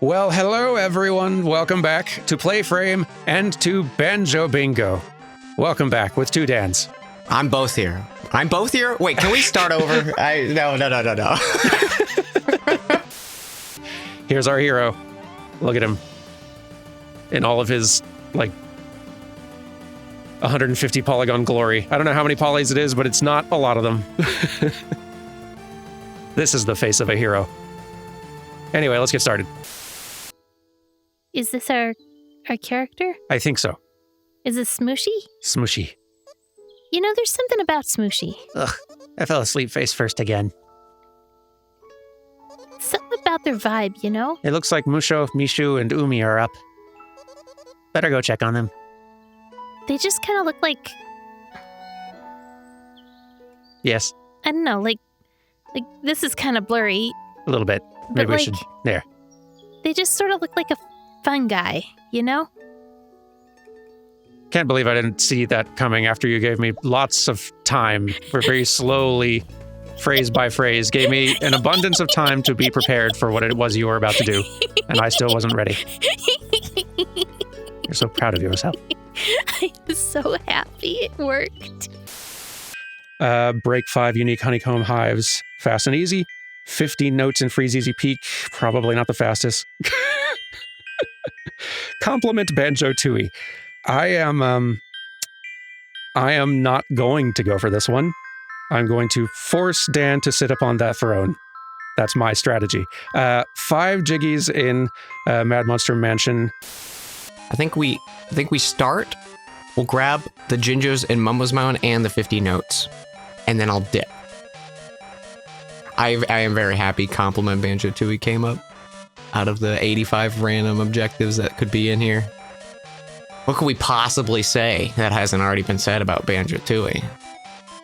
Well, hello everyone. Welcome back to PlayFrame and to Banjo Bingo. Welcome back with 2 Dans. I'm both here. Wait, can we start over? No. Here's our hero. Look at him. In all of his, 150 polygon glory. I don't know how many polys it is, but it's not a lot of them. This is the face of a hero. Anyway, let's get started. Is this our character? I think so. Is this Smooshy? Smooshy. You know, there's something about Smooshy. Ugh, I fell asleep face first again. Something about their vibe, you know? It looks like Musho, Mishu, and Umi are up. Better go check on them. They just kind of look like, Yes, I don't know, like this is kind of blurry. a little bit. Maybe we should... There. They just sort of look like a fun guy, you know? Can't believe I didn't see that coming after you gave me lots of time, for very slowly, phrase by phrase, gave me an abundance of time to be prepared for what it was you were about to do, and I still wasn't ready. You're so proud of yourself. I was so happy it worked. Break 5 unique honeycomb hives. Fast and easy. 50 notes in Freeze Easy Peak. Probably not the fastest. Compliment Banjo Tooie. I am not going to go for this one. I'm going to force Dan to sit upon that throne. That's my strategy. 5 jiggies in Mad Monster Mansion. I think we start. We'll grab the Jinjos and Mumbo's Mound and the 50 notes, and then I'll dip. I am very happy Compliment Banjo Tooie came up out of the 85 random objectives that could be in here. What could we possibly say that hasn't already been said about Banjo Tooie?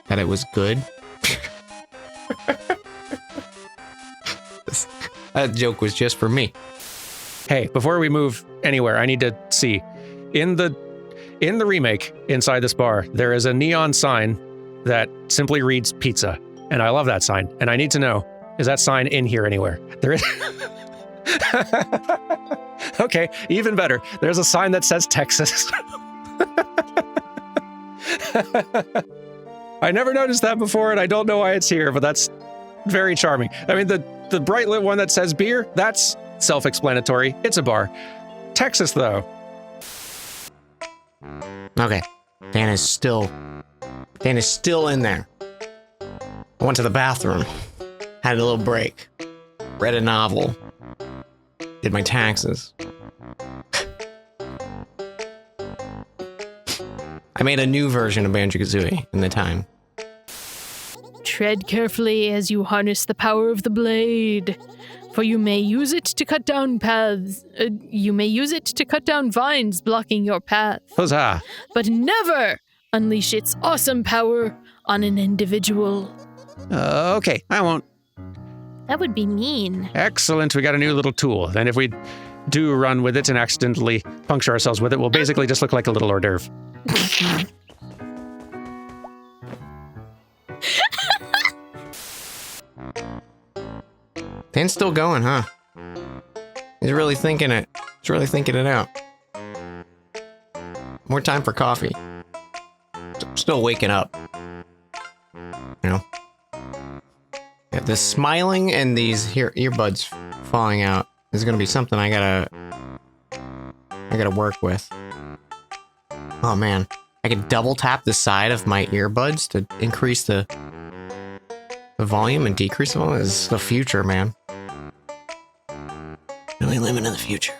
That it was good? That joke was just for me. Hey, before we move anywhere, I need to see. In the remake, inside this bar, there is a neon sign that simply reads pizza. And I love that sign. And I need to know, is that sign in here anywhere? There is. Okay, even better. There's a sign that says Texas. I never noticed that before, and I don't know why it's here, but that's very charming. I mean, the bright lit one that says beer, that's self-explanatory. It's a bar. Texas, though. Okay, Dan is still in there. I went to the bathroom, had a little break, read a novel, did my taxes. I made a new version of Banjo-Kazooie in the time. Tread carefully as you harness the power of the blade, for you may use it to cut down paths. You may use it to cut down vines blocking your path. Huzzah! But never unleash its awesome power on an individual. Okay, I won't. That would be mean. Excellent, we got a new little tool. And if we do run with it and accidentally puncture ourselves with it, we'll basically just look like a little hors d'oeuvre. Dan's still going, huh? He's really thinking it. He's really thinking it out. More time for coffee. Still waking up. You know? Yeah, the smiling and these earbuds falling out is gonna be something I gotta work with. Oh man, I can double tap the side of my earbuds to increase the volume and decrease the volume. This is the future, man. Really living in the future.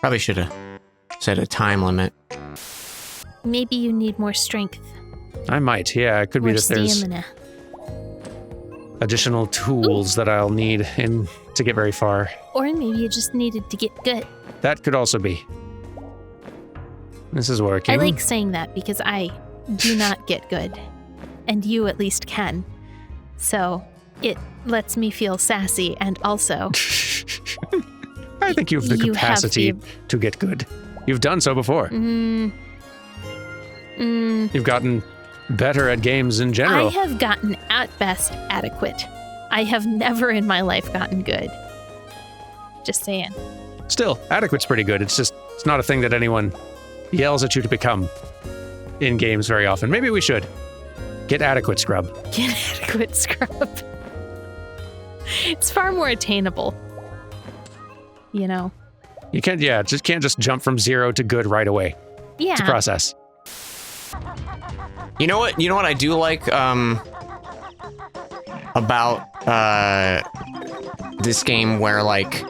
Probably should have set a time limit. Maybe you need more strength. I might, yeah. It could be More that there's stamina. additional tools that I'll need to get very far. Or maybe you just needed to get good. That could also be. This is working. I like saying that because I do not get good. And you at least can. So it lets me feel sassy and also... I think you have the capacity to get good. You've done so before. You've gotten better at games in general. I have gotten at best adequate. I have never in my life gotten good. Just saying. Still, adequate's pretty good. It's not a thing that anyone yells at you to become in games very often. Maybe we should. Get adequate, scrub. Get adequate, scrub. It's far more attainable. You know? You can't just jump from 0 to good right away. Yeah. It's a process. You know what I do like about this game, where like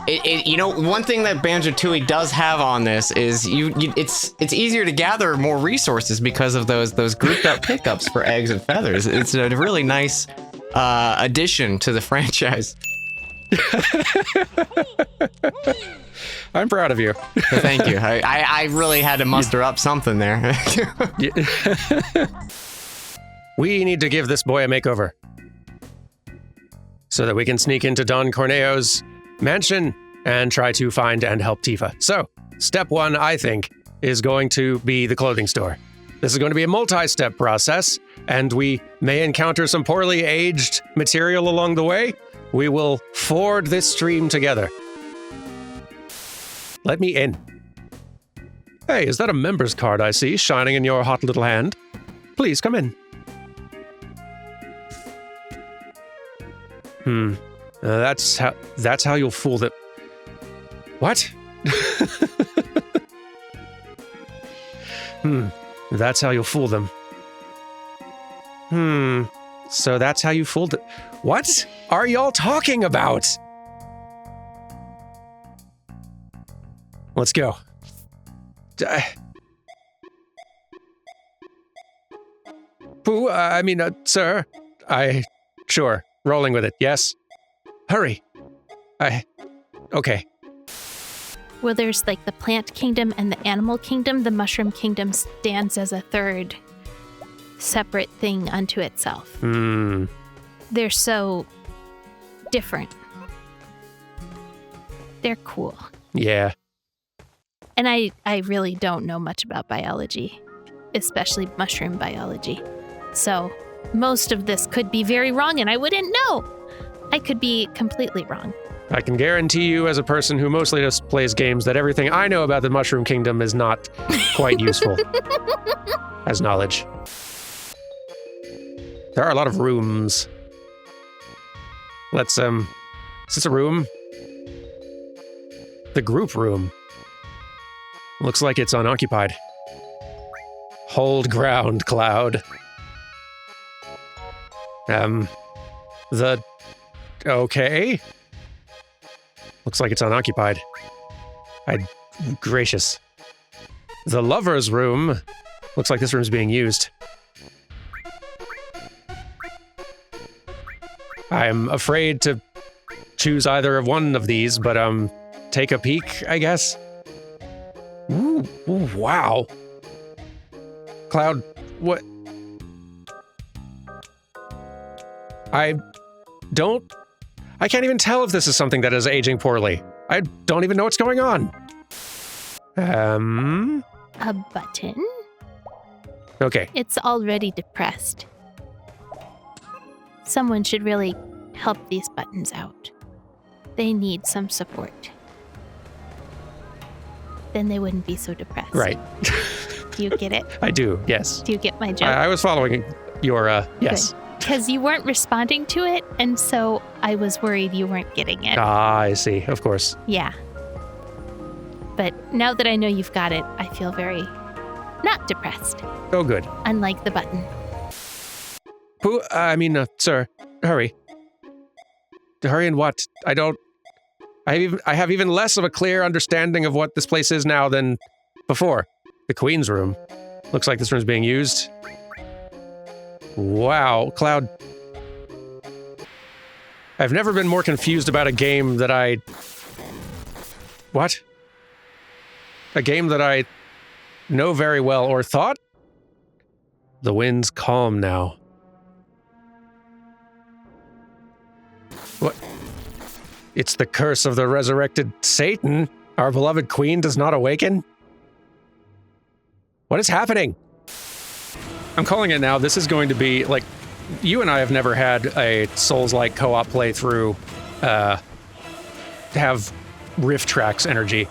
one thing that Banjo-Tooie does have on this is it's easier to gather more resources because of those grouped up pickups for eggs and feathers. It's a really nice addition to the franchise. I'm proud of you. Thank you. I really had to muster up something there. We need to give this boy a makeover so that we can sneak into Don Corneo's mansion and try to find and help Tifa. So, step 1, I think, is going to be the clothing store. This is going to be a multi-step process, and we may encounter some poorly aged material along the way. We will ford this stream together. Let me in. Hey, is that a member's card I see shining in your hot little hand? Please come in. That's how you'll fool them. What? That's how you'll fool them. So that's how you fooled it. What are y'all talking about? Let's go. Sir. Sure. Rolling with it, yes? Hurry. Okay. Well, there's like the plant kingdom and the animal kingdom. The mushroom kingdom stands as a third separate thing unto itself. They're so different. They're cool. Yeah. And I really don't know much about biology, especially mushroom biology. So most of this could be very wrong and I wouldn't know. I could be completely wrong. I can guarantee you, as a person who mostly just plays games, that everything I know about the Mushroom Kingdom is not quite useful as knowledge. There are a lot of rooms. Is this a room? The group room. Looks like it's unoccupied. Hold ground, Cloud. Okay. Looks like it's unoccupied. Gracious. The lover's room. Looks like this room's being used. I'm afraid to choose either of one of these, but take a peek, I guess. Ooh, wow. Cloud, what? I can't even tell if this is something that is aging poorly. I don't even know what's going on. A button? Okay. It's already depressed. Someone should really help these buttons out. They need some support. Then they wouldn't be so depressed. Right. Do you get it? I do, yes. Do you get my joke? I was following your, yes. Because you weren't responding to it, and so I was worried you weren't getting it. Ah, I see, of course. Yeah. But now that I know you've got it, I feel very not depressed. Oh, good. Unlike the button. Sir, hurry. Hurry and what? I have even less of a clear understanding of what this place is now than before. The Queen's room. Looks like this room's being used. Wow, Cloud. I've never been more confused about a game that What? A game that I know very well, or thought? The wind's calm now. What? It's the curse of the resurrected Satan. Our beloved queen does not awaken? What is happening? I'm calling it now. This is going to be, like, you and I have never had a Souls-like co-op playthrough have riff tracks energy.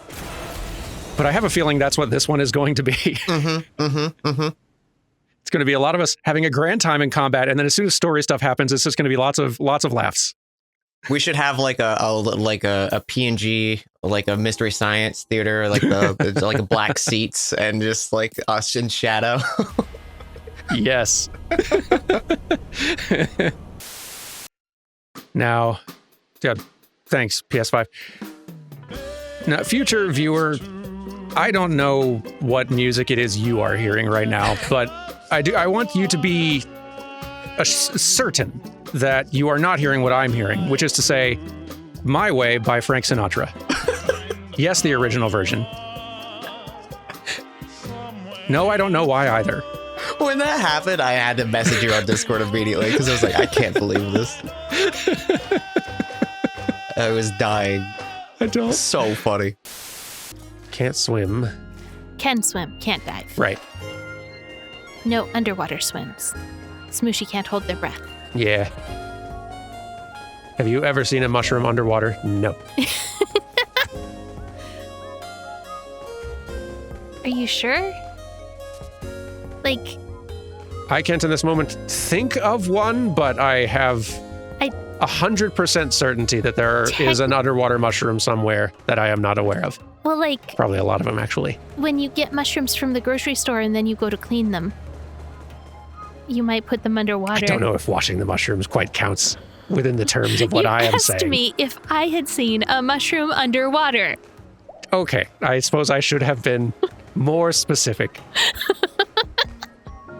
But I have a feeling that's what this one is going to be. It's going to be a lot of us having a grand time in combat, and then as soon as story stuff happens, it's just going to be lots of laughs. We should have like a PNG, like a Mystery Science Theater, like like a black seats, and just like us in shadow. Yes. Now, yeah, thanks, PS5. Now, future viewer, I don't know what music it is you are hearing right now, but I want you to be certain that you are not hearing what I'm hearing, which is to say, My Way by Frank Sinatra. Yes, the original version. No, I don't know why either. When that happened, I had to message you on Discord immediately because I was like, I can't believe this. I was dying. I don't. So funny. Can't swim. Can swim, can't dive. Right. No underwater swims. Smooshy can't hold their breath. Yeah. Have you ever seen a mushroom underwater? No. Are you sure? Like... I can't in this moment think of one, but I have 100% certainty that there is an underwater mushroom somewhere that I am not aware of. Well, like... Probably a lot of them, actually. When you get mushrooms from the grocery store and then you go to clean them, you might put them underwater. I don't know if washing the mushrooms quite counts within the terms of what I am saying. You asked me if I had seen a mushroom underwater. Okay, I suppose I should have been more specific.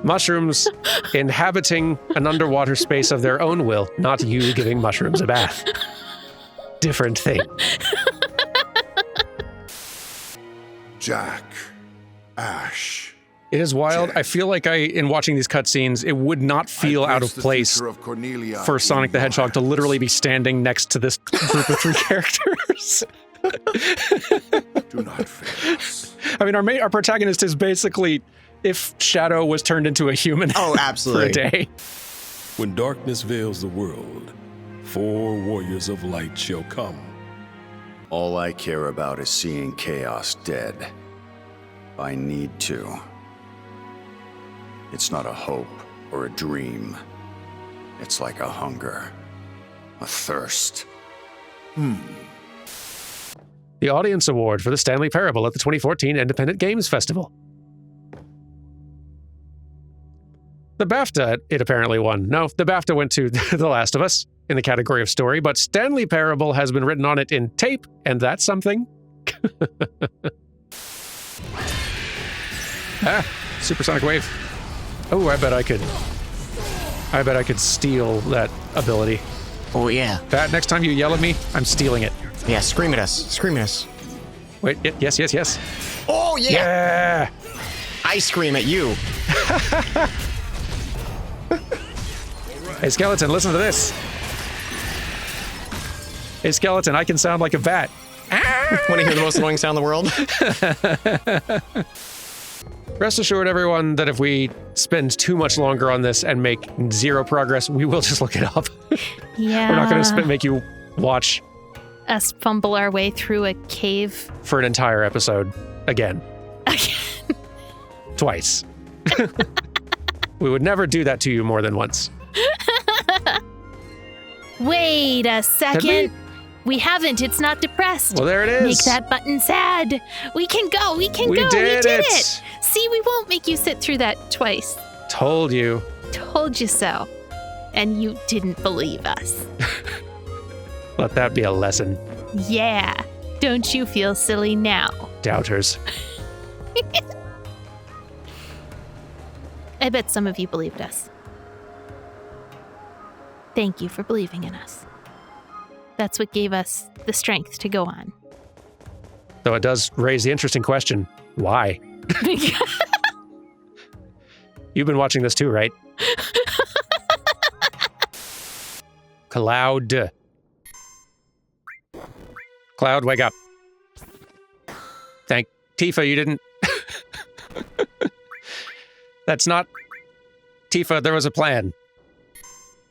Mushrooms inhabiting an underwater space of their own will, not you giving mushrooms a bath. Different thing. Jack, Ash. It is wild. I feel like in watching these cutscenes, it would not feel out of place for Sonic the Hedgehog to literally be standing next to this group of 3 characters. Do not fail us. I mean, our protagonist is basically if Shadow was turned into a human. Oh, absolutely. For a day. When darkness veils the world, 4 warriors of light shall come. All I care about is seeing chaos dead. I need to. It's not a hope or a dream. It's like a hunger, a thirst. The Audience Award for the Stanley Parable at the 2014 Independent Games Festival. The BAFTA, it apparently won. No, the BAFTA went to The Last of Us in the category of story, but Stanley Parable has been written on it in tape, and that's something. Supersonic Wave. Oh, I bet I could steal that ability. Oh, yeah. Pat, next time you yell at me, I'm stealing it. Yeah, scream at us. Scream at us. Wait, yes. Oh, yeah. Yeah. I scream at you. Hey, Skeleton, listen to this. Hey, Skeleton, I can sound like a bat. Want to hear the most annoying sound in the world? Rest assured, everyone, that if we spend too much longer on this and make 0 progress, we will just look it up. Yeah. We're not going to make you watch us fumble our way through a cave. For an entire episode. Again. Twice. We would never do that to you more than once. Wait a second. We haven't. It's not depressed. Well, there it is. Make that button sad. We can go. We can go. Did we did it. See, we won't make you sit through that twice. Told you. Told you so. And you didn't believe us. Let that be a lesson. Yeah. Don't you feel silly now? Doubters. I bet some of you believed us. Thank you for believing in us. That's what gave us the strength to go on. Though it does raise the interesting question, why? You've been watching this too, right? Cloud. Cloud, wake up. Thank Tifa, you didn't... That's not... Tifa, there was a plan.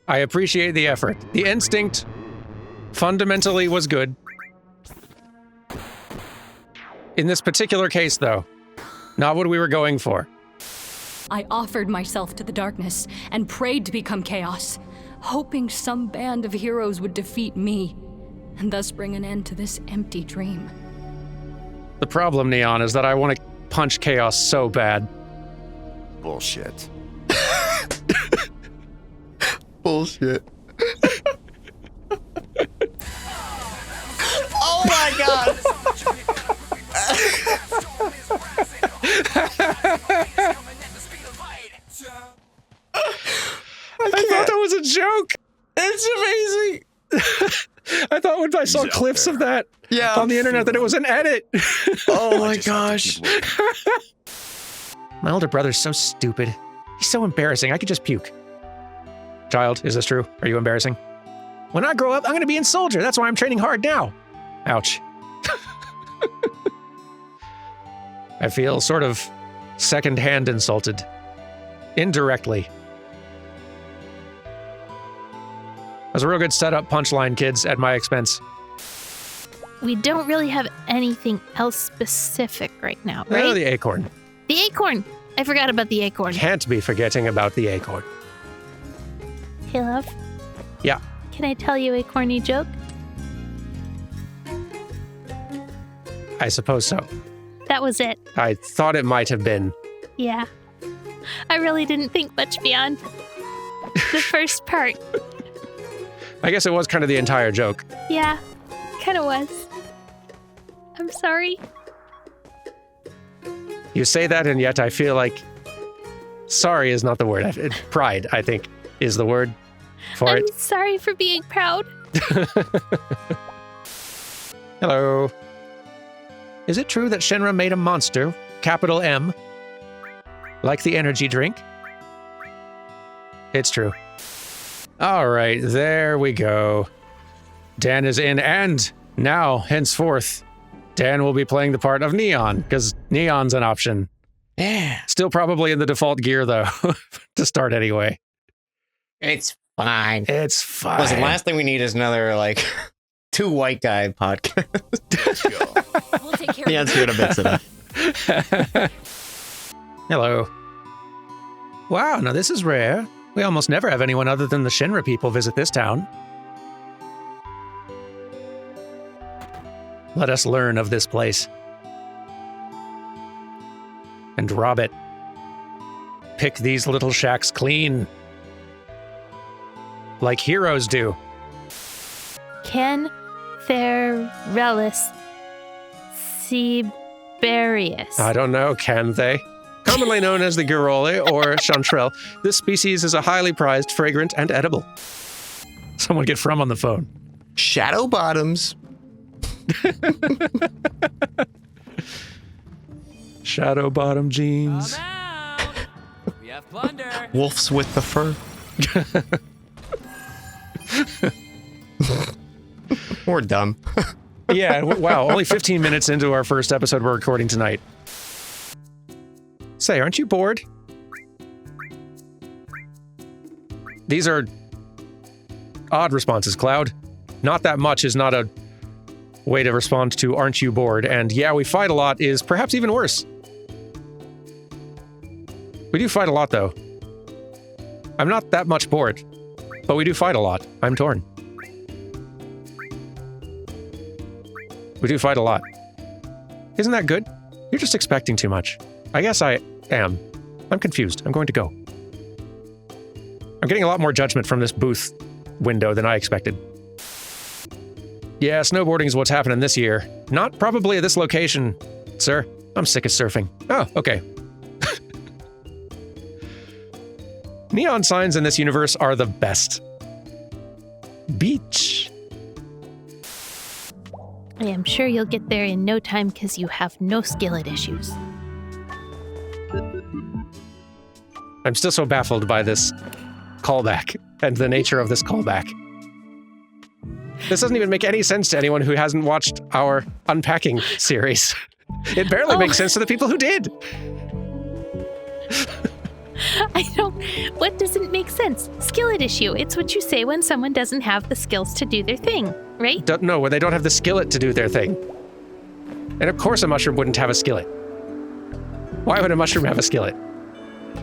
I appreciate the effort. The instinct fundamentally was good. In this particular case, though, not what we were going for. I offered myself to the darkness and prayed to become chaos, hoping some band of heroes would defeat me and thus bring an end to this empty dream. The problem, Neon, is that I want to punch chaos so bad. Bullshit. Bullshit. Oh my god! I thought that was a joke. It's amazing. I thought when I saw clips of that on the internet that it was an edit. Oh my gosh. My older brother's so stupid. He's so embarrassing. I could just puke. Child, is this true? Are you embarrassing? When I grow up, I'm going to be a soldier. That's why I'm training hard now. Ouch. I feel sort of secondhand insulted. Indirectly. That was a real good setup punchline, kids, at my expense. We don't really have anything else specific right now, right? Oh, the acorn. The acorn! I forgot about the acorn. Can't be forgetting about the acorn. Hey, love. Yeah. Can I tell you a corny joke? I suppose so. That was it. I thought it might have been. Yeah. I really didn't think much beyond the first part. I guess it was kind of the entire joke. Yeah, kind of was. I'm sorry. You say that, and yet I feel like sorry is not the word. Pride, I think, is the word for it. I'm sorry for being proud. Hello. Is it true that Shinra made a monster, capital M, like the energy drink? It's true. All right, there we go. Dan is in, and now, henceforth, Dan will be playing the part of Neon, because Neon's an option. Yeah. Still probably in the default gear, though, to start anyway. It's fine. It's fine. Listen, last thing we need is another, like, two white guy podcast. Let's go. We'll take care Yeah, let's do it a bit today. Hello. Wow, now this is rare. We almost never have anyone other than the Shinra people visit this town. Let us learn of this place. And rob it. Pick these little shacks clean. Like heroes do. Can Therelis Siberius. I don't know, can they? Commonly known as the Girole or chanterelle, this species is a highly prized, fragrant, and edible. Someone get From on the phone. Shadow bottoms. Shadow bottom jeans. We have plunder. Wolves with the fur. We're dumb. Yeah, wow, only 15 minutes into our first episode we're recording tonight. Say, aren't you bored? These are odd responses, Cloud. Not that much is not a way to respond to aren't you bored, and yeah, we fight a lot is perhaps even worse. We do fight a lot, though. I'm not that much bored, but we do fight a lot. I'm torn. We do fight a lot. Isn't that good? You're just expecting too much. I guess I am. I'm confused. I'm going to go. I'm getting a lot more judgment from this booth window than I expected. Yeah, snowboarding is what's happening this year. Not probably at this location, sir. I'm sick of surfing. Oh, okay. Neon signs in this universe are the best. Beach. I am sure you'll get there in no time because you have no skillet issues. I'm still so baffled by this callback and the nature of this callback. This doesn't even make any sense to anyone who hasn't watched our Unpacking series. It barely makes sense to the people who did. I don't... What doesn't make sense? Skillet issue. It's what you say when someone doesn't have the skills to do their thing, right? No, when they don't have the skillet to do their thing. And of course a mushroom wouldn't have a skillet. Why would a mushroom have a skillet?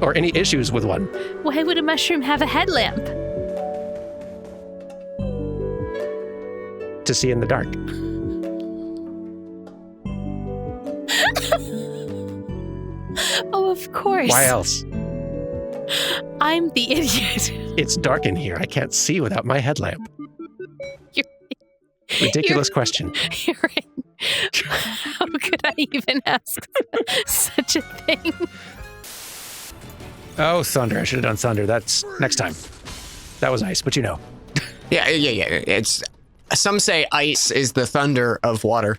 Or any issues with one? Why would a mushroom have a headlamp? To see in the dark. Oh, of course. Why else? I'm the idiot. It's dark in here. I can't see without my headlamp. You're- Ridiculous question. You're right. How could I even ask such a thing? Oh, thunder. I should have done thunder. That's next time. That was ice, but you know. Yeah. It's some say ice is the thunder of water.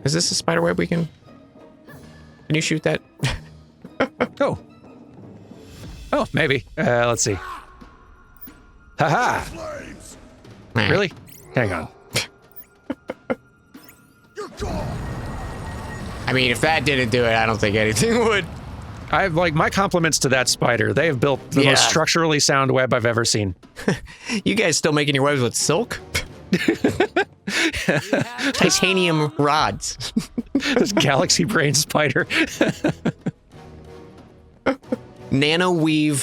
Is this a spider web we can? Can you shoot that? Oh. Oh, maybe. Let's see. Haha. Nah. Really? Hang on. I mean, if that didn't do it, I don't think anything would. I have my compliments to that spider. They have built the most structurally sound web I've ever seen. You guys still making your webs with silk? Titanium rods. This galaxy brain spider. Nano weave,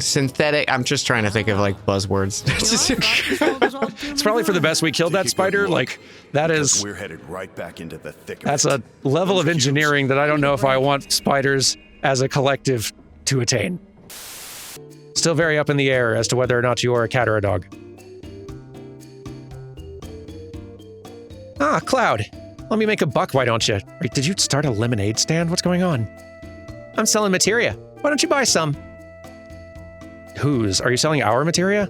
synthetic. I'm just trying to think of buzzwords. It's probably for the best we killed that spider. That is. We're headed right back into the thick of That's it. a level of engineering that I don't know if I want spiders as a collective to attain. Still very up in the air as to whether or not you are a cat or a dog. Ah, Cloud. Let me make a buck, why don't you? Wait, did you start a lemonade stand? What's going on? I'm selling materia. Why don't you buy some? Whose? Are you selling our materia?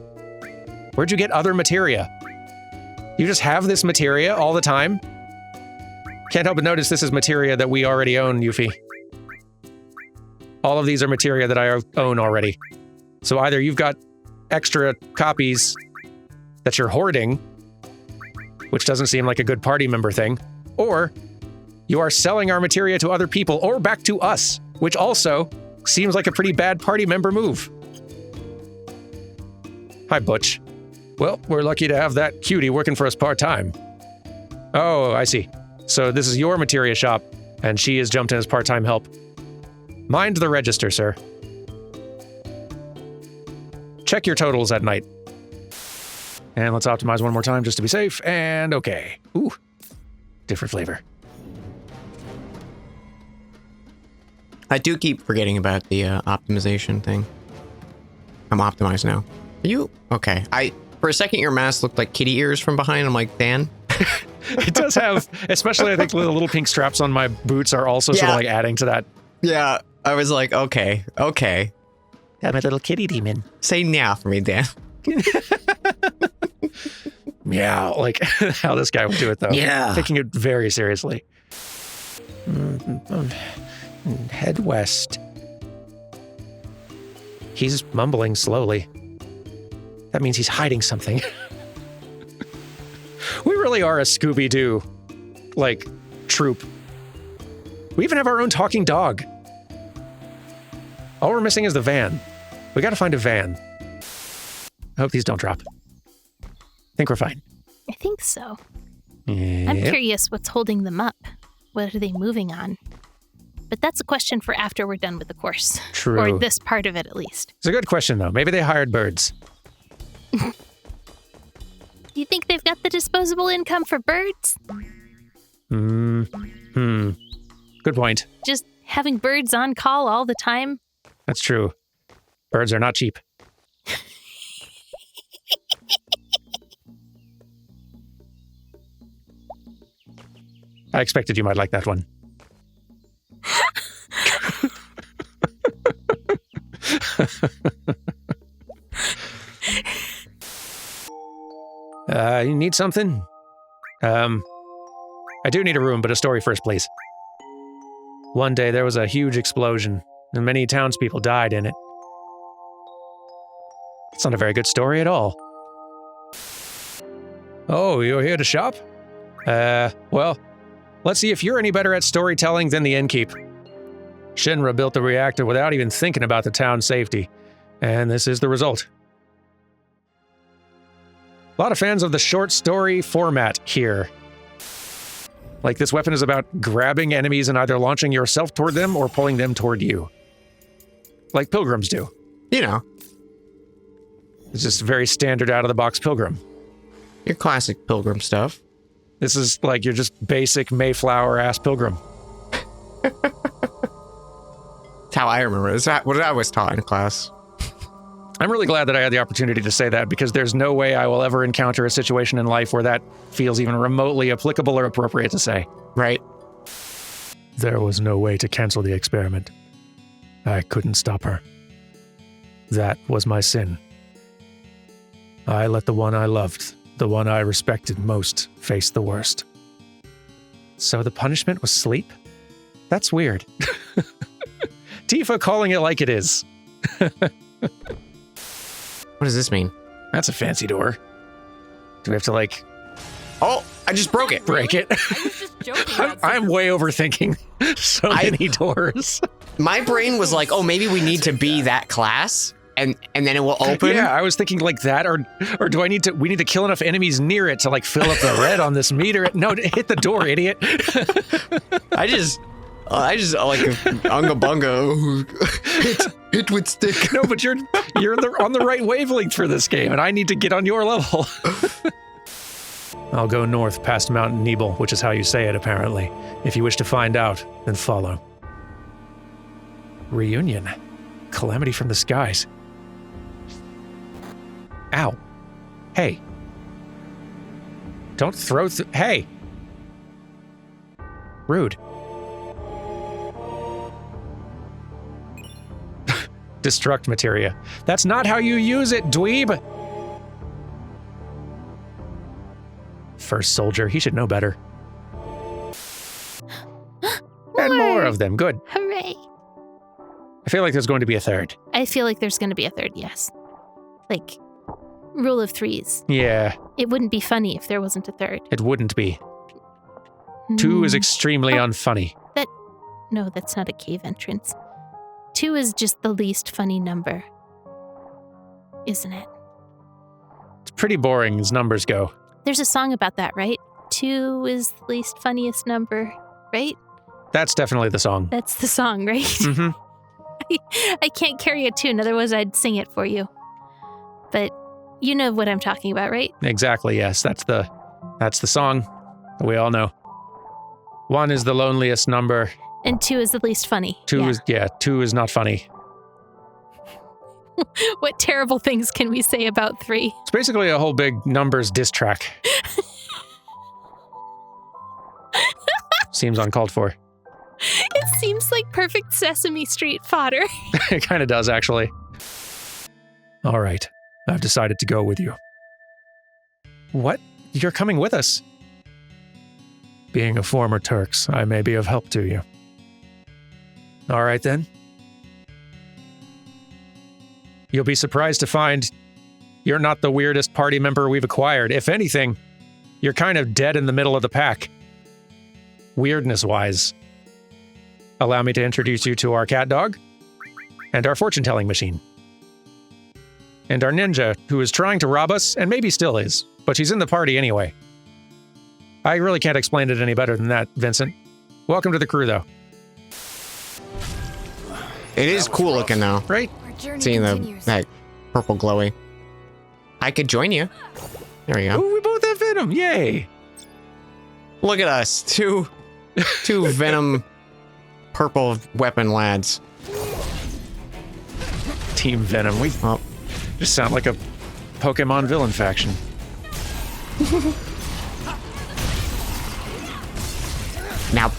Where'd you get other materia? You just have this materia all the time? Can't help but notice this is materia that we already own, Yuffie. All of these are materia that I own already. So either you've got extra copies that you're hoarding, which doesn't seem like a good party member thing, or you are selling our materia to other people or back to us, which also seems like a pretty bad party member move. Hi, Butch. Well, we're lucky to have that cutie working for us part-time. Oh, I see. So this is your materia shop, and she has jumped in as part-time help. Mind the register, sir. Check your totals at night. And let's optimize one more time just to be safe, and okay. Ooh, different flavor. I do keep forgetting about the optimization thing. I'm optimized now. Are you? Okay. For a second, your mask looked like kitty ears from behind. I'm like, Dan? It does have, especially I think the little pink straps on my boots are also sort of adding to that. Yeah. I was like, okay. I'm a little kitty demon. Say meow for me, Dan. Meow, like how this guy would do it though. Yeah. Taking it very seriously. Head west. He's mumbling slowly. That means he's hiding something. We really are a Scooby-Doo, troop. We even have our own talking dog. All we're missing is the van. We gotta find a van. I hope these don't drop. I think we're fine. I think so. Yep. I'm curious what's holding them up. What are they moving on? But that's a question for after we're done with the course. True. Or this part of it, at least. It's a good question, though. Maybe they hired birds. Do you think they've got the disposable income for birds? Good point. Just having birds on call all the time? That's true. Birds are not cheap. I expected you might like that one. You need something? I do need a room, but a story first, please. One day there was a huge explosion, and many townspeople died in it. It's not a very good story at all. Oh, you're here to shop? Well, let's see if you're any better at storytelling than the innkeep. Shinra built the reactor without even thinking about the town's safety, and this is the result. A lot of fans of the short story format here. Like, this weapon is about grabbing enemies and either launching yourself toward them or pulling them toward you. Like pilgrims do. You know, It's just very standard out-of-the-box pilgrim. your classic pilgrim stuff. This is like your just basic Mayflower-ass pilgrim. That's how I remember it. Is that what I was taught in class? I'm really glad that I had the opportunity to say that, because there's no way I will ever encounter a situation in life where that feels even remotely applicable or appropriate to say. Right? There was no way to cancel the experiment. I couldn't stop her. That was my sin. I let the one I loved, the one I respected most, face the worst. So the punishment was sleep? That's weird. Tifa calling it like it is. What does this mean? That's a fancy door. Do we have to, like, Oh, I just broke it. break it? I was just joking. I'm way overthinking so many doors. My brain was like, oh, maybe we need to be that class, and then it will open. Yeah, I was thinking like that, or do we need to kill enough enemies near it to like fill up the red on this meter? No, hit the door, idiot. I just like unga bunga. Hit with stick. No, but you're on the right wavelength for this game, and I need to get on your level. I'll go north past Mount Nebel, which is how you say it, apparently. If you wish to find out, then follow. Reunion. Calamity from the skies. Ow. Hey. Don't throw hey! Rude. Destruct materia. That's not how you use it, dweeb! First soldier, he should know better. And more of them, good. Hooray. I feel like there's going to be a third. I feel like there's going to be a third, yes. Like, rule of threes. Yeah, It wouldn't be funny if there wasn't a third. it wouldn't be. 2 is extremely unfunny. No, that's not a cave entrance. 2 is just the least funny number. Isn't it? It's pretty boring as numbers go. There's a song about that, right? 2 is the least funniest number, right? That's definitely the song. That's the song, right? Mm-hmm. I can't carry a tune, otherwise I'd sing it for you. But you know what I'm talking about, right? Exactly, yes. That's the song that we all know. 1 is the loneliest number. And 2 is the least funny. 2 is not funny. What terrible things can we say about 3? It's basically a whole big numbers diss track. Seems uncalled for. It seems like perfect Sesame Street fodder. It kind of does, actually. All right, I've decided to go with you. What? You're coming with us? Being a former Turks, I may be of help to you. All right, then. You'll be surprised to find you're not the weirdest party member we've acquired. If anything, you're kind of dead in the middle of the pack. Weirdness-wise. Allow me to introduce you to our cat dog, and our fortune-telling machine. And our ninja, who is trying to rob us, and maybe still is, but she's in the party anyway. I really can't explain it any better than that, Vincent. Welcome to the crew, though. It is cool looking though. Right? Seeing that purple glowy. I could join you. There we go. Ooh, we both have Venom, yay! Look at us, two Venom purple weapon lads. Team Venom, we just sound like a Pokemon villain faction. Now,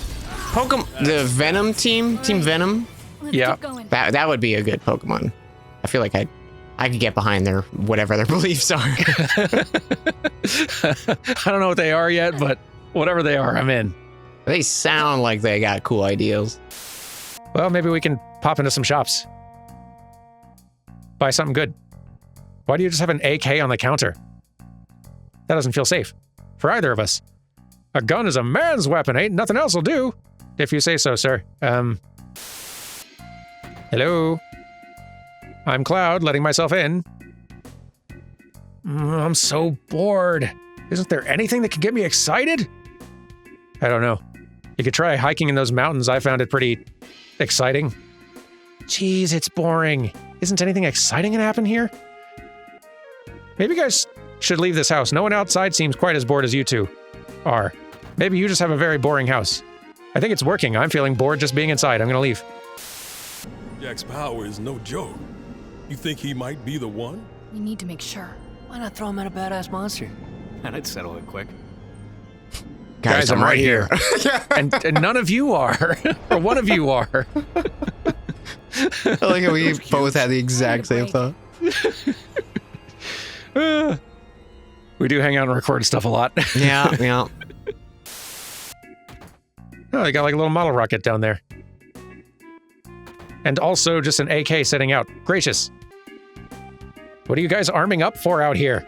the Venom team, Team Venom, Yeah. that would be a good Pokemon. I feel like I could get behind their whatever their beliefs are. I don't know what they are yet, but whatever they are, I'm in. They sound like they got cool ideals. Well, maybe we can pop into some shops. Buy something good. Why do you just have an AK on the counter? That doesn't feel safe. For either of us. A gun is a man's weapon, ain't nothing else will do. If you say so, sir. Hello? I'm Cloud, letting myself in. I'm so bored. Isn't there anything that can get me excited? I don't know. You could try hiking in those mountains. I found it pretty exciting. Jeez, it's boring. Isn't anything exciting gonna happen here? Maybe you guys should leave this house. No one outside seems quite as bored as you two are. Maybe you just have a very boring house. I think it's working. I'm feeling bored just being inside. I'm gonna leave. Jack's power is no joke. You think he might be the one? We need to make sure. Why not throw him at a badass monster? And I'd settle it quick. Guys, I'm right here. and none of you are. Or one of you are. I like how we both had the exact same thought. We do hang out and record stuff a lot. Yeah. Oh, they got like a little model rocket down there. And also just an AK sitting out. Gracious. What are you guys arming up for out here?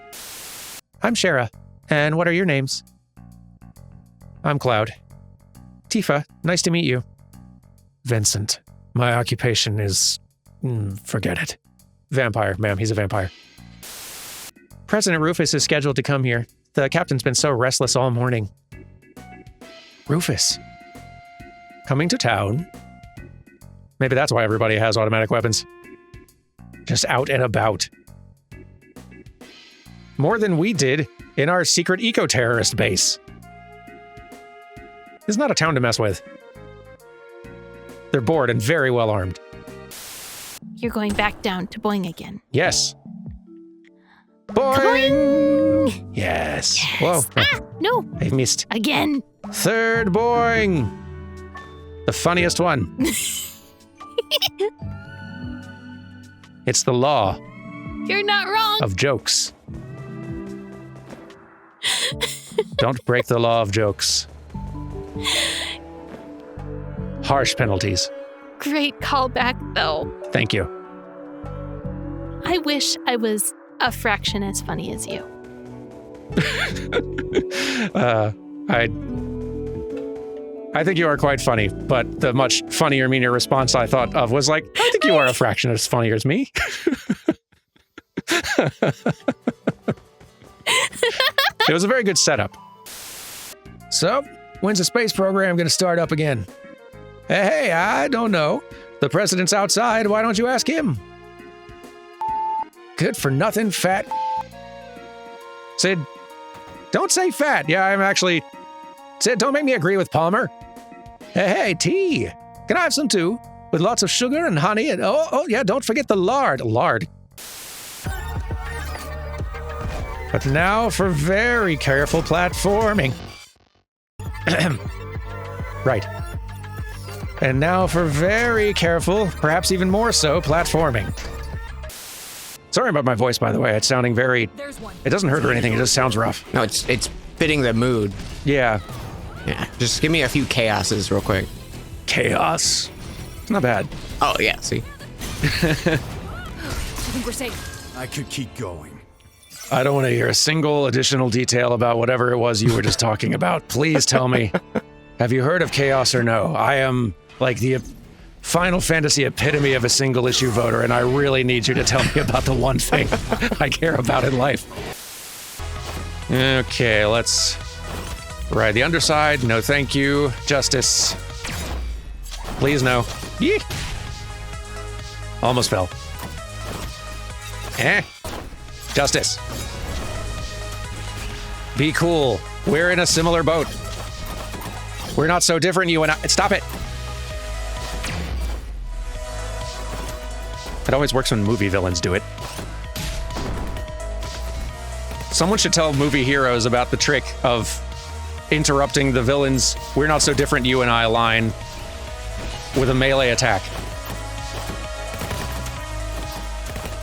I'm Shara. And what are your names? I'm Cloud. Tifa, nice to meet you. Vincent. My occupation is... forget it. Vampire, ma'am. He's a vampire. President Rufus is scheduled to come here. The captain's been so restless all morning. Rufus. Coming to town. Maybe that's why everybody has automatic weapons. Just out and about. More than we did in our secret eco-terrorist base. This is not a town to mess with. They're bored and very well armed. You're going back down to Boing again. Yes. Boing! Yes. Whoa. Ah, no. I missed. Again. Third boing. The funniest one. It's the law You're not wrong. of jokes. Don't break the law of jokes. Harsh penalties. Great callback, though. Thank you. I wish I was a fraction as funny as you. I think you are quite funny, but the much funnier, meaner response I thought of was like, I think you are a fraction as funny as me. It was a very good setup. So, when's the space program going to start up again? Hey, I don't know. The president's outside. Why don't you ask him? Good for nothing, fat. Sid, don't say fat. Yeah, I'm actually... Sid, don't make me agree with Palmer. Hey, tea. Can I have some too? With lots of sugar and honey and... Oh, yeah, don't forget the lard. Lard. But now for very careful platforming. Right. And now for very careful, perhaps even more so, platforming. Sorry about my voice, by the way. It's sounding very... It doesn't hurt or anything. It just sounds rough. No, it's fitting the mood. Yeah. Yeah. Just give me a few chaoses real quick. Chaos. It's not bad. Oh, yeah, see? I think we're safe. I could keep going. I don't want to hear a single additional detail about whatever it was you were just talking about. Please tell me. Have you heard of chaos or no? I am like the Final Fantasy epitome of a single issue voter, and I really need you to tell me about the one thing I care about in life. Okay, let's ride the underside. No, thank you. Justice. Please, no. Yee. Almost fell. Justice. Be cool. We're in a similar boat. We're not so different, you and I. Stop it. It always works when movie villains do it. Someone should tell movie heroes about the trick of interrupting the villain's "we're not so different, you and I" line with a melee attack.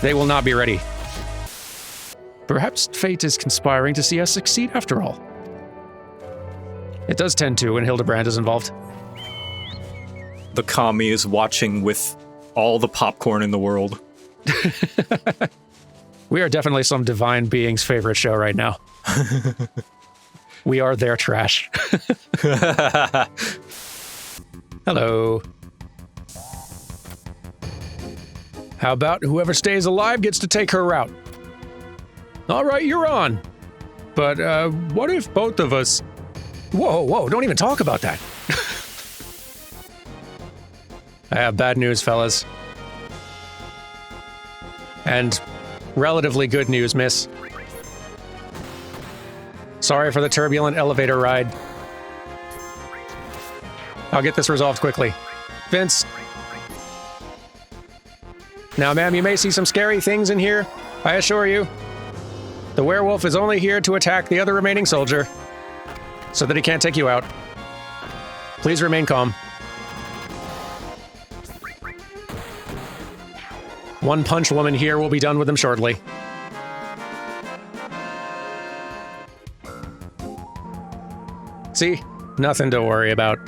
They will not be ready. Perhaps fate is conspiring to see us succeed after all. It does tend to when Hildebrand is involved. The commie is watching with all the popcorn in the world. We are definitely some divine being's favorite show right now. We are their trash. Hello. How about whoever stays alive gets to take her route? All right, you're on. But what if both of us... Whoa, don't even talk about that. I have bad news, fellas. And relatively good news, miss. Sorry for the turbulent elevator ride. I'll get this resolved quickly. Vince. Now, ma'am, you may see some scary things in here, I assure you. The werewolf is only here to attack the other remaining soldier, so that he can't take you out. Please remain calm. One punch woman here will be done with him shortly. See? Nothing to worry about.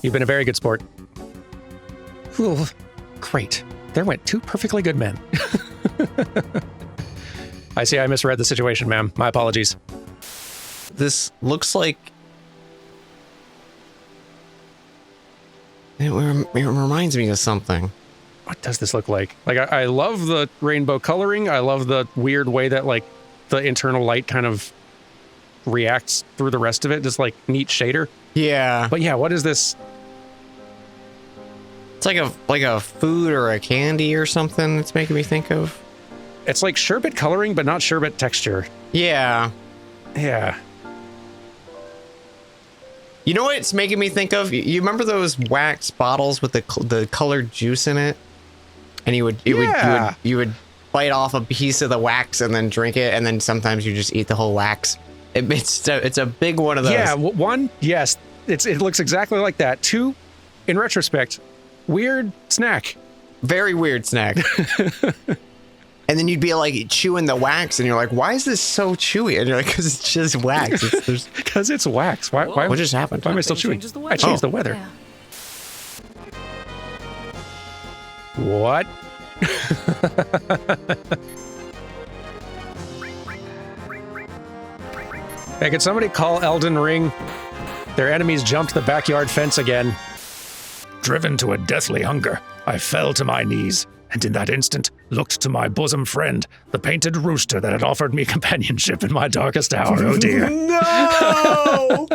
You've been a very good sport. Ooh, great. There went 2 perfectly good men. I see I misread the situation, ma'am. My apologies. This looks like... It reminds me of something. What does this look like? Like, I love the rainbow coloring. I love the weird way that, like, the internal light kind of reacts through the rest of it. Just, like, neat shader. Yeah. But yeah, what is this? It's like a food or a candy or something it's making me think of. It's like sherbet coloring, but not sherbet texture. Yeah. Yeah. You know what it's making me think of? You remember those wax bottles with the colored juice in it? And you would bite off a piece of the wax and then drink it, and then sometimes you just eat the whole wax. It's a big one of those. Yeah, one, yes, it looks exactly like that. 2, in retrospect, weird snack. Very weird snack. And then you'd be like chewing the wax, and you're like, "Why is this so chewy?" And you're like, "Because it's just wax." Because it's wax. Why? What just happened? Why am I still chewing? I changed the weather. Yeah. What? Hey, could somebody call Elden Ring? Their enemies jumped the backyard fence again. Driven to a deathly hunger, I fell to my knees, and in that instant looked to my bosom friend, the painted rooster that had offered me companionship in my darkest hour. Oh dear. No!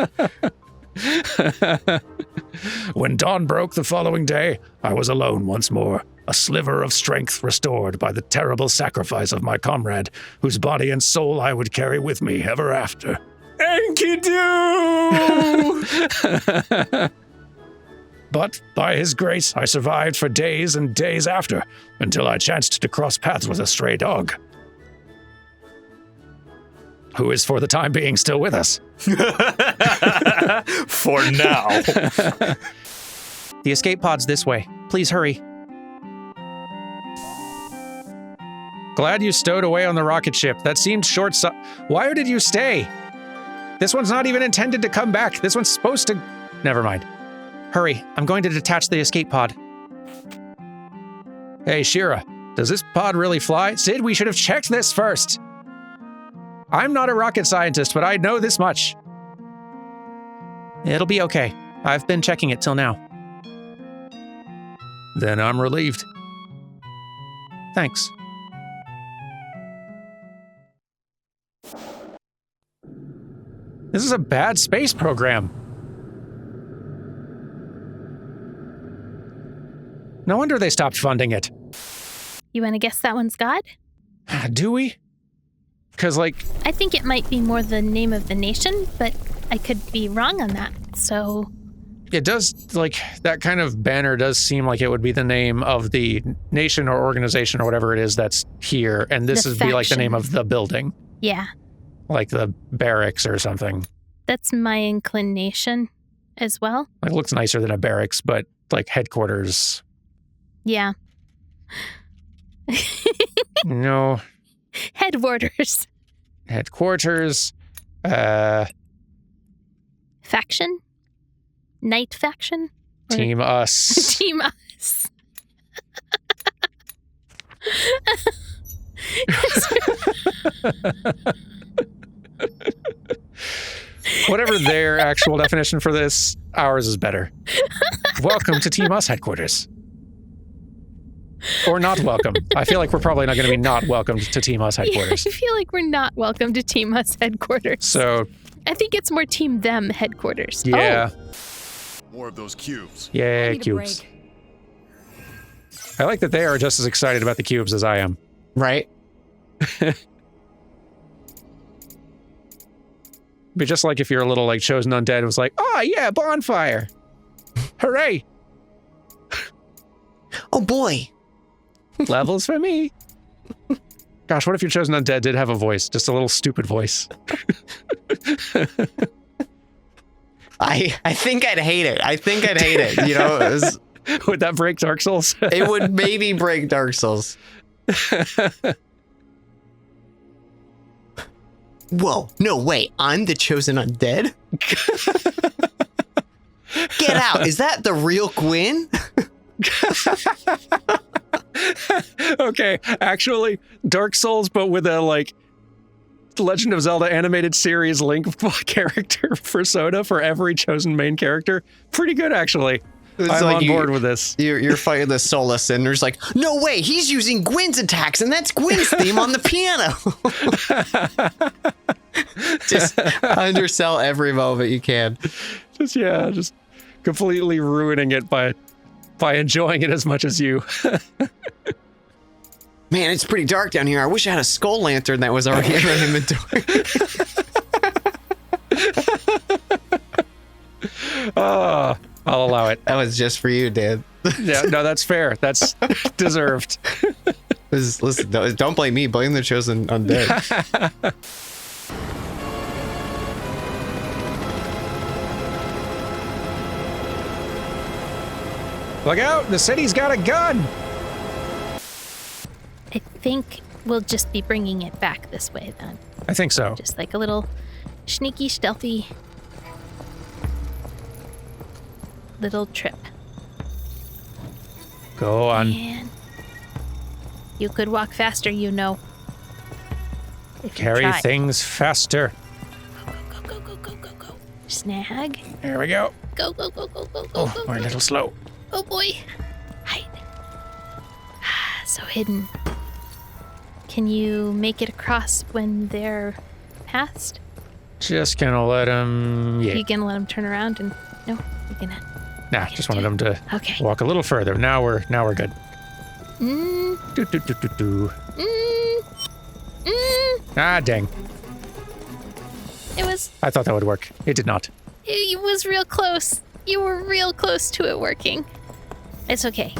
When dawn broke the following day, I was alone once more, a sliver of strength restored by the terrible sacrifice of my comrade, whose body and soul I would carry with me ever after. Enkidu! But, by his grace, I survived for days and days after, until I chanced to cross paths with a stray dog, who is for the time being still with us. For now. The escape pod's this way. Please hurry. Glad you stowed away on the rocket ship. That seemed Why did you stay? This one's not even intended to come back. This one's supposed to... Never mind. Hurry, I'm going to detach the escape pod. Hey, Shira, does this pod really fly? Sid, we should have checked this first. I'm not a rocket scientist, but I know this much. It'll be okay. I've been checking it till now. Then I'm relieved. Thanks. This is a bad space program. No wonder they stopped funding it. You want to guess that one's God? Do we? Because, like... I think it might be more the name of the nation, but I could be wrong on that, so... It does, like, that kind of banner does seem like it would be the name of the nation or organization or whatever it is that's here, and this would be like the name of the building. Yeah. Like the barracks or something. That's my inclination as well. It looks nicer than a barracks, but like headquarters. Yeah. No. Headquarters. Headquarters. Faction? Night faction? Team Us. Team Us. Whatever their actual definition for this, ours is better. Welcome to Team Us headquarters. Or not welcome. I feel like we're probably not going to be not welcomed to Team Us headquarters. Yeah, I feel like we're not welcome to Team Us headquarters. So, I think it's more Team Them headquarters. yeah. More of those cubes. Yeah, Need a cubes. break. I like that they are just as excited about the cubes as I am. Right? Be just like if you're a little like chosen undead, it was like, oh yeah, bonfire. Hooray. Oh boy. Levels for me. Gosh, what if your chosen undead did have a voice? Just a little stupid voice. I think I'd hate it. You know, Would that break Dark Souls? it would maybe break Dark Souls. Whoa, no way. I'm the chosen undead? Get out. Is that the real Gwyn? Okay, actually, Dark Souls, but with a like Legend of Zelda animated series Link character persona for every chosen main character. Pretty good, actually. It's I'm like on board with this. You're fighting the Solus, and there's like, no way, he's using Gwyn's attacks, and that's Gwyn's theme on the piano. Just undersell every moment you can. Just completely ruining it by enjoying it as much as you. Man, it's pretty dark down here. I wish I had a skull lantern that was already in my inventory. Oh, I'll allow it. That was just for you, Dan. Yeah, no, that's fair. That's deserved. Listen, don't blame me. Blame the chosen undead. Look out! The city's got a gun! I think we'll just be bringing it back this way then. I think so. Just like a little sneaky, stealthy little trip. Go on. Man, you could walk faster, you know. If you Carry tried. things faster. Go. Snag. There we go. Go. Oh, we're a little slow. Oh boy. Hide. So hidden. Can you make it across when they're past? Just gonna let them. Yeah. You gonna let them turn around and no? You're gonna. Nah, just wanted them to Okay. walk a little further. Now we're good. Mm, Do. mm. Ah, dang. It was. I thought that would work. It did not. It was real close. You were real close to it working. It's okay.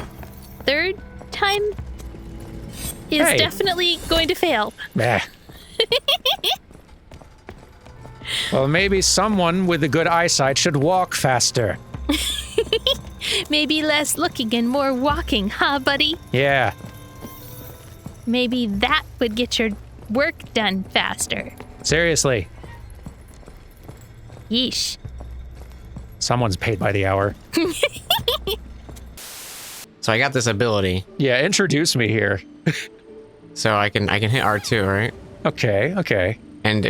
Third time is Hey. definitely going to fail. Bah. Well, maybe someone with a good eyesight should walk faster. Maybe less looking and more walking, huh, buddy? Yeah. Maybe that would get your work done faster. Seriously. Yeesh. Someone's paid by the hour. So I got this ability, Yeah, introduce me here. so I can hit R2, right? Okay. And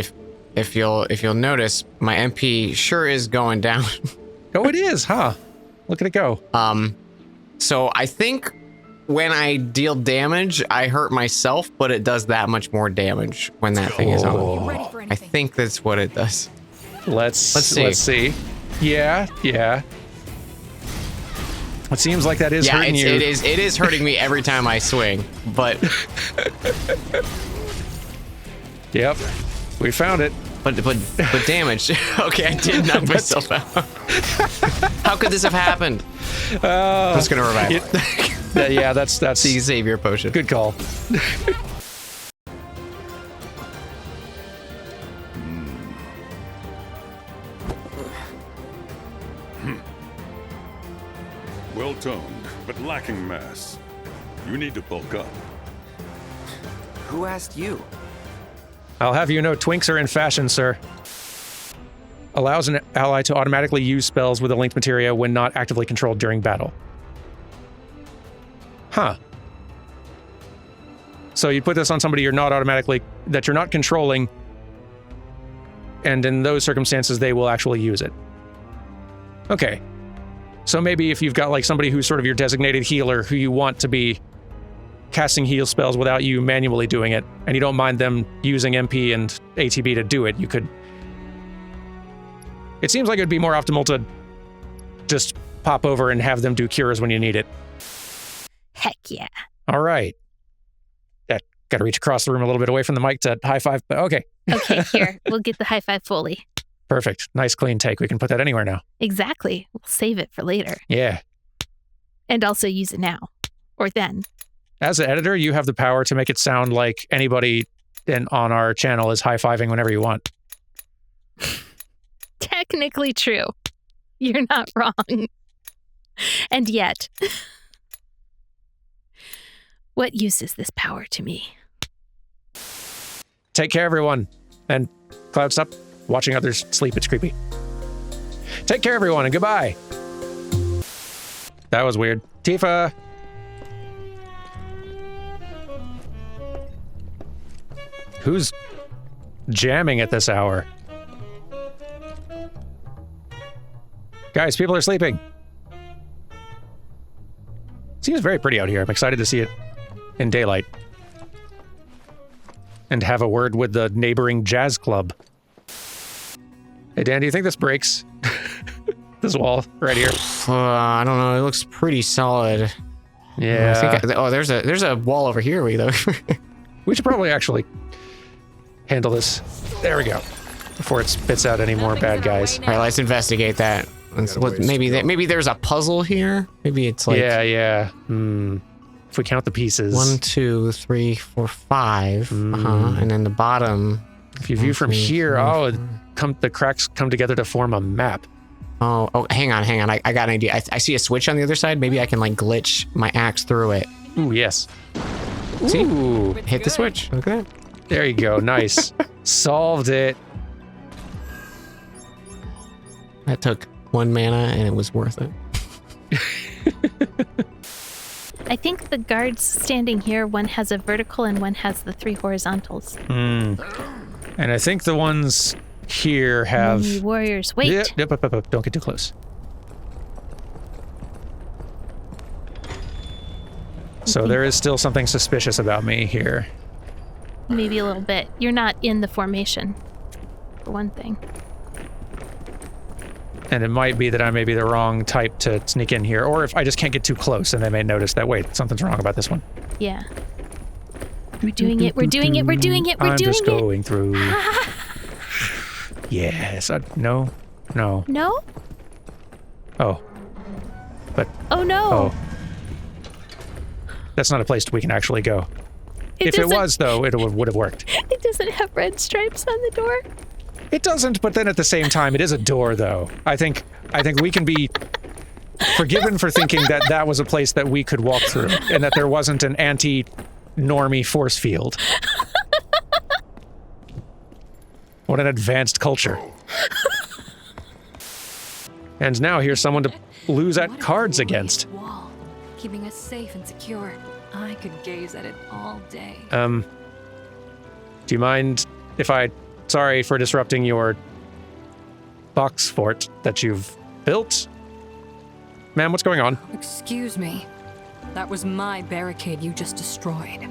if you'll notice, my MP sure is going down. Oh, it is, huh? Look at it go. So I think when I deal damage, I hurt myself, but it does that much more damage when that thing is on. Ready for I anything. think that's what it does. Let's see. Yeah. It seems like that is Yeah, hurting you. it is hurting me every time I swing, but Yep. We found it. but damage. Okay, I did knock myself out. How could this have happened? I'm just gonna revive it. Yeah, that's The Xavier potion. good call. Well toned, but lacking mass. You need to bulk up. Who asked you? I'll have you know twinks are in fashion, sir. Allows an ally to automatically use spells with a linked materia when not actively controlled during battle. Huh. So you put this on somebody you're not controlling, and in those circumstances, they will actually use it. Okay. So maybe if you've got like somebody who's sort of your designated healer who you want to be casting heal spells without you manually doing it, and you don't mind them using MP and ATB to do it, you could... It seems like it'd be more optimal to just pop over and have them do cures when you need it. Heck yeah. All right. Got to reach across the room a little bit away from the mic to high five, but okay. Okay, here. We'll get the high five fully. Perfect. Nice clean take. We can put that anywhere now. Exactly. We'll save it for later. Yeah. And also use it now. Or then. As an editor, you have the power to make it sound like anybody on our channel is high-fiving whenever you want. Technically true. You're not wrong. And yet, what use is this power to me? Take care, everyone. And Cloud, stop watching others sleep. It's creepy. Take care, everyone, and goodbye. That was weird. Tifa! Who's jamming at this hour? Guys, people are sleeping. Seems very pretty out here. I'm excited to see it in daylight. And have a word with the neighboring jazz club. Hey, Dan, do you think this breaks? This wall right here? I don't know. It looks pretty solid. Yeah. There's a wall over here. We should probably actually handle this. There we go. Before it spits out any more bad guys. All right, let's investigate that. Maybe there's a puzzle here. Maybe it's like yeah. If we count the pieces, 1, 2, 3, 4, 5. And then the bottom. If you view from here, the cracks come together to form a map. Oh, hang on. I got an idea. I see a switch on the other side. Maybe I can like glitch my axe through it. Ooh, yes. See? Ooh. Hit the switch. Look at that. There you go. Nice. Solved it. That took 1 mana and it was worth it. I think the guards standing here, one has a vertical and one has the 3 horizontals. And I think the ones here have... Many warriors, wait. Yep. Don't get too close. So there is still something suspicious about me here. Maybe a little bit. You're not in the formation, for one thing. And it might be that I may be the wrong type to sneak in here, or if I just can't get too close and they may notice that, wait, something's wrong about this one. Yeah. We're doing it. I'm just going through. Yes. No. No? Oh. But. Oh, no. Oh. That's not a place we can actually go. If it was, though, it would have worked. It doesn't have red stripes on the door. It doesn't, but then at the same time, it is a door, though. I think we can be forgiven for thinking that that was a place that we could walk through, and that there wasn't an anti-normie force field. What an advanced culture. And now here's someone to lose at cards against. Wall, keeping us safe and secure. I could gaze at it all day. Do you mind if sorry for disrupting your box fort that you've built? Ma'am, what's going on? Excuse me. That was my barricade you just destroyed.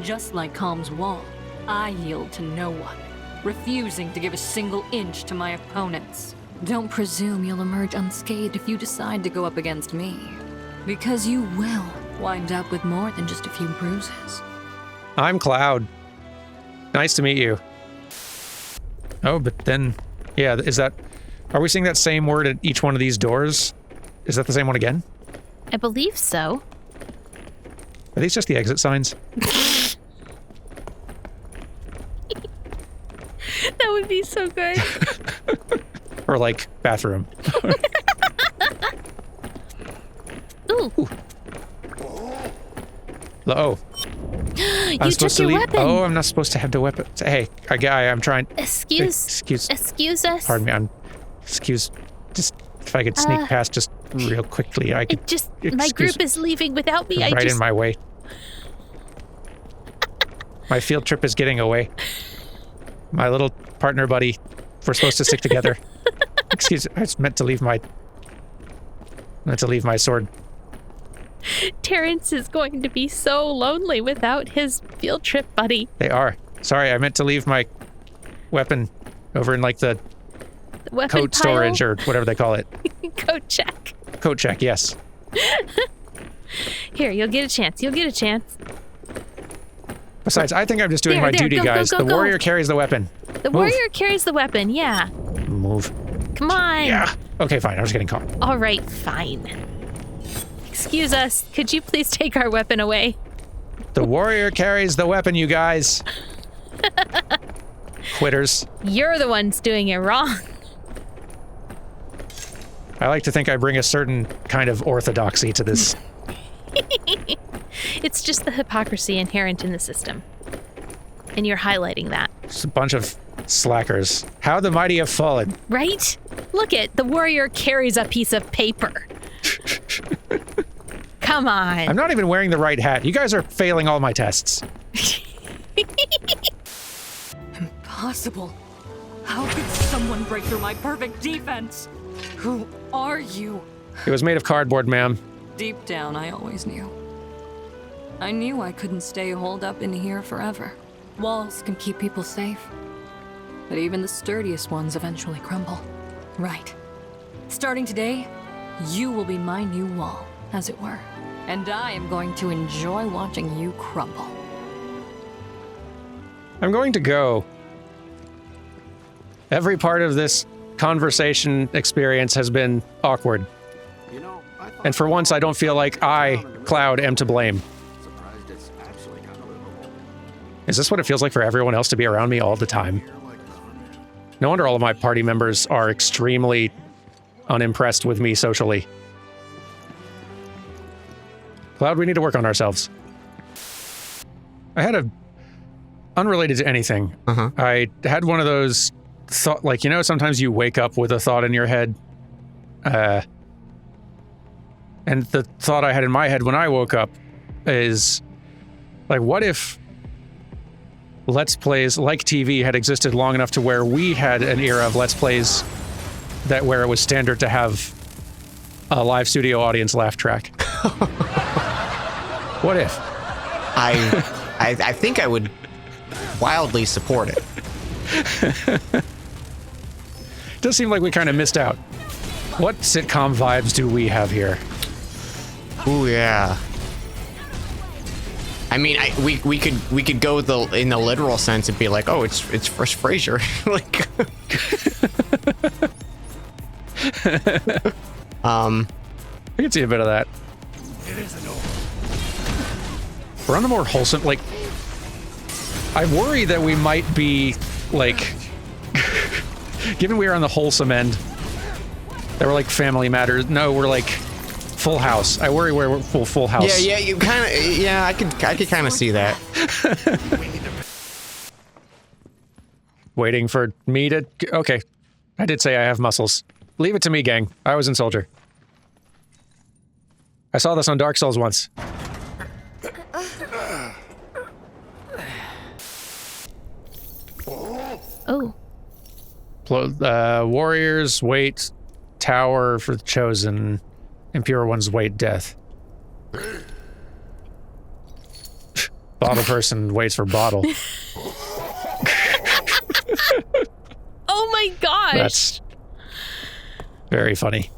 Just like Calm's wall, I yield to no one, refusing to give a single inch to my opponents. Don't presume you'll emerge unscathed if you decide to go up against me, because you will wind up with more than just a few bruises. I'm Cloud. Nice to meet you. Oh, but then, yeah, are we seeing that same word at each one of these doors? Is that the same one again? I believe so. Are these just the exit signs? That would be so good. Or like, bathroom. Ooh. Oh. You took your weapon. Oh, I'm not supposed to have the weapon. Hey, guy, I'm trying. Excuse us. Pardon me. Just if I could sneak past just real quickly. My group is leaving without me. Right in my way. My field trip is getting away. My little partner buddy. We're supposed to stick together. Excuse me. I was meant to leave my sword Terrence is going to be so lonely without his field trip buddy. They are. Sorry, I meant to leave my weapon over in like the Weapon coat pile? storage or whatever they call it. Coat check. Coat check, yes. Here, you'll get a chance. You'll get a chance. Besides, I think I'm just doing my duty, go, guys. go, go, The go. warrior carries the weapon. The warrior carries the weapon, yeah. Move. Come on. Yeah. Okay, fine. I was getting caught. All right, fine. Excuse us. Could you please take our weapon away? The warrior carries the weapon, you guys. Quitters. You're the ones doing it wrong. I like to think I bring a certain kind of orthodoxy to this. It's just the hypocrisy inherent in the system. And you're highlighting that. Just a bunch of slackers. How the mighty have fallen. Right? Look it, the warrior carries a piece of paper. Come on. I'm not even wearing the right hat. You guys are failing all my tests. Impossible. How could someone break through my perfect defense? Who are you? It was made of cardboard, ma'am. Deep down, I always knew. I knew I couldn't stay holed up in here forever. Walls can keep people safe, but even the sturdiest ones eventually crumble. Right. Starting today, you will be my new wall, as it were. And I am going to enjoy watching you crumble. I'm going to go. Every part of this conversation experience has been awkward. And for once, I don't feel like I, Cloud, am to blame. Is this what it feels like for everyone else to be around me all the time? No wonder all of my party members are extremely unimpressed with me socially. Cloud, we need to work on ourselves. I had a... Unrelated to anything. I had one of those thought, like, you know, sometimes you wake up with a thought in your head. And the thought I had in my head when I woke up is, like, what if Let's Plays like TV had existed long enough to where we had an era of Let's Plays that where it was standard to have a live studio audience laugh track. What if? I think I would wildly support it. Does seem like we kind of missed out. What sitcom vibes do we have here? Ooh, yeah. I mean, we could go in the literal sense and be like, oh, it's Fresh Frasier. Like, I can see a bit of that. We're on the more wholesome, like, I worry that we might be, like, given we are on the wholesome end, that we're like Family Matters. No, we're like Full House. I worry we're full House. yeah, you kind of, yeah, I could kind of see that. Waiting for me to, okay. I did say I have muscles. Leave it to me, gang. I was in Soldier. I saw this on Dark Souls once. Oh. Warriors wait tower for the chosen. Impure ones wait death. Bottle person waits for bottle. Oh my gosh. That's very funny.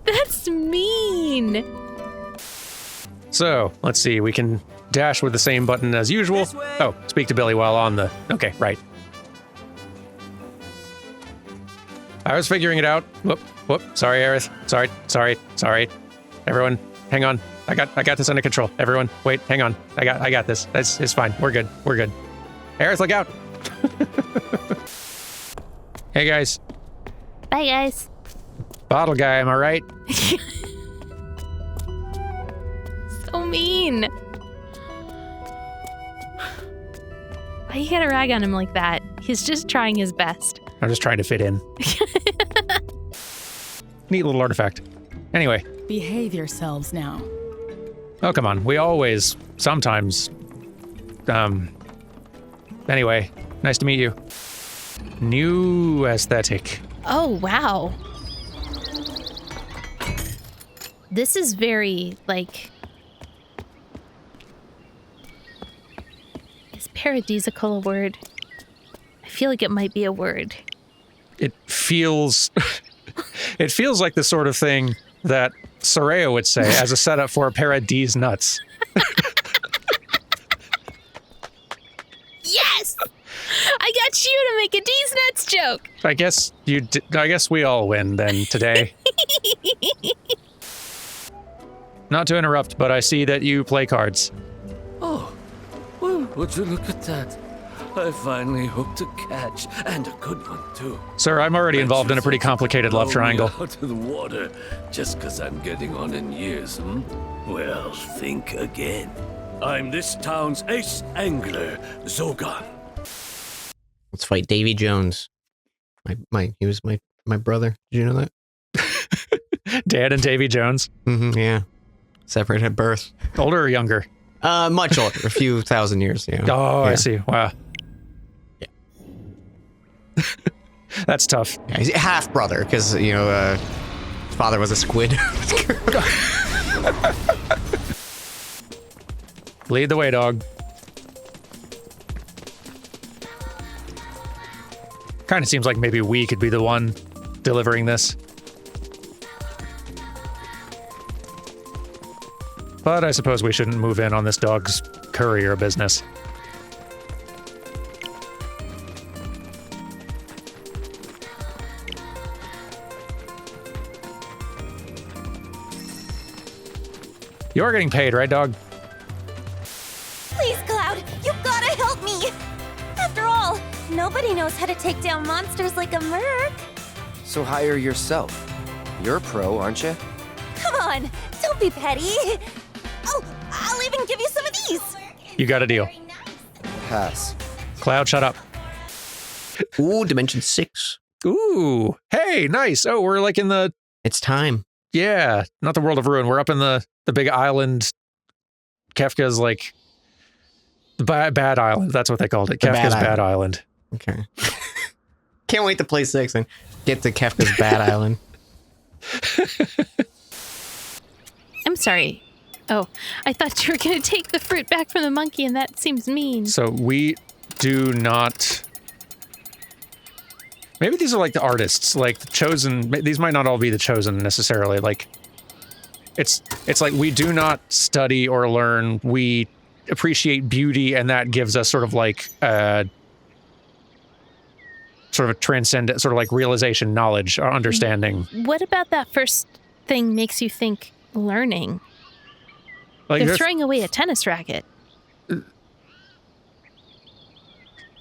That's mean. So, let's see. We can dash with the same button as usual. Oh, speak to Billy while on the... Okay, right. I was figuring it out. Whoop. Sorry, Aerith. Sorry. Everyone, hang on. I got this under control. Everyone, wait, hang on. I got this. It's fine. We're good. Aerith, look out. Hey, guys. Bye, guys. Bottle guy, am I right? So mean. Why you gotta rag on him like that? He's just trying his best. I'm just trying to fit in. Neat little artifact. Anyway. Behave yourselves now. Oh, come on. We always, sometimes. Anyway, nice to meet you. New aesthetic. Oh, wow. This is very, like, paradisical a word? I feel like it might be a word. It feels... it feels like the sort of thing that Soraya would say as a setup for a pair of D's nuts. Yes! I got you to make a D's nuts joke! I guess we all win then today. Not to interrupt, but I see that you play cards. Oh, well, would you look at that? I finally hooked a catch, and a good one, too. Sir, I'm already involved in a pretty complicated love triangle. Out of the water, just because I'm getting on in years, hmm? Well, think again. I'm this town's ace angler, Zogan. Let's fight Davy Jones. He was my brother. Did you know that? Dan and Davy Jones? Mm-hmm, yeah. Separated at birth. Older or younger? Much older. A few thousand years, yeah. Oh, yeah. I see. Wow. Yeah. That's tough. Yeah, he's half brother, because, his father was a squid. Lead the way, dog. Kind of seems like maybe we could be the one delivering this. But I suppose we shouldn't move in on this dog's courier business. You are getting paid, right, dog? Please, Cloud, you gotta help me! After all, nobody knows how to take down monsters like a merc. So hire yourself. You're a pro, aren't you? Come on, don't be petty. Oh, I'll even give you some of these. You got a deal. Pass. Cloud, shut up. Ooh, Dimension 6. Ooh, hey, nice. Oh, we're like in the... It's time. Yeah, not the World of Ruin. We're up in the big island. Kefka's like... The bad island. That's what they called it. Kefka's bad island. Okay. Can't wait to play 6 and get to Kefka's bad island. I'm sorry. Oh, I thought you were going to take the fruit back from the monkey, and that seems mean. So we do not... Maybe these are like the artists, like the chosen... These might not all be the chosen necessarily. Like, it's like we do not study or learn. We appreciate beauty, and that gives us sort of like sort of a transcendent, sort of like realization, knowledge, or understanding. What about that first thing makes you think learning? Like they're throwing away a tennis racket. I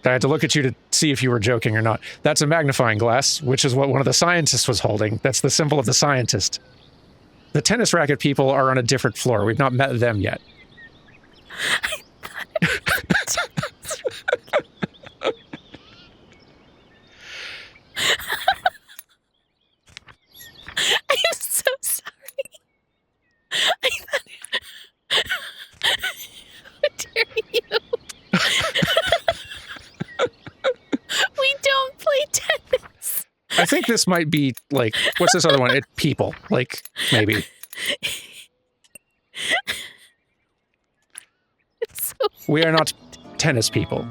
had to look at you to see if you were joking or not. That's a magnifying glass, which is what one of the scientists was holding. That's the symbol of the scientist. The tennis racket people are on a different floor. We've not met them yet. I'm so sorry. I thought... How dare you? We don't play tennis. I think this might be like, what's this other one? People, like, maybe. So we are not tennis people.